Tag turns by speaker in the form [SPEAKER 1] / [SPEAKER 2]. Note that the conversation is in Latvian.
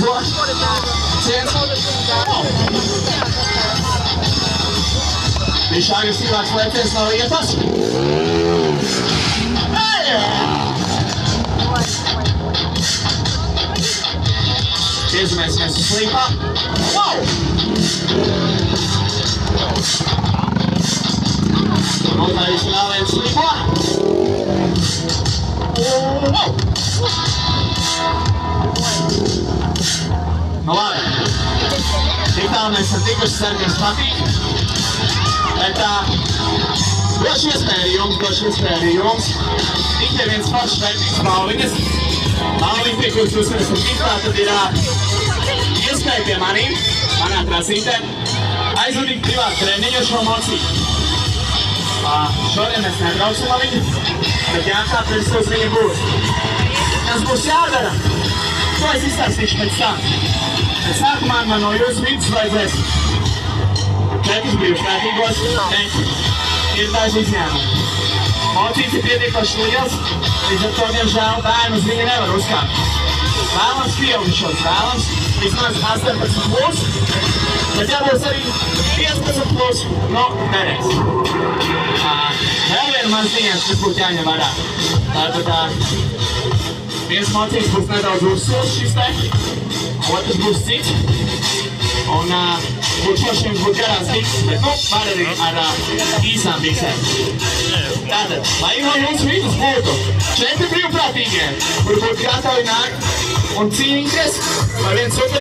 [SPEAKER 1] to. Ciens. Viņš agresīvāks lēcies no vietas. Iezamēsimies uz slīpā. Wow! Notājīsim vēl viens slīpā. Wow! Nu labi. Tik tālu mēs esam tikuši, ceru, ka jums patīk. Bet došu iespēju arī jums. Tik te viens pašs vērtīgs balviņas. Balviņi, pie kuras jūs varat tiktā, tad ir iespēja pie manīm, manā trasītē, aizvadīt privātu treniņu ar šo mocīti. Šodien mēs nebrauksim ar viņu, bet jākāpēc uz viņu būs. Kas būs jādara? To es izstāstīšu pēc tam. Bet sākumā man no jūsu vidus vajadzēs 4 brīvprātīgos teņķi. Ir daži izņēmumi. Mocīts ir pietiekoši liels, līdz ar to, diemžēl, bērnu uz viņu nevar uzkāpt. Vēlams pieaugušos, vēlams vismaz 18 plus, bet jābūt arī 15 plus, no nereiz. Vēl viena mans ziņas, kas būtu jāņem vērā. Tātad viens mocīts būs nedaudz uzsils šis te, otrs būs cits. Un šošiem būtu garās bikses, bet var arī ar īsām biksēm. Tātad, lai no jūsu vidus būtu 4 brīvprātīgie, kuri būtu gatavi nākt un cīnīties par viens otru.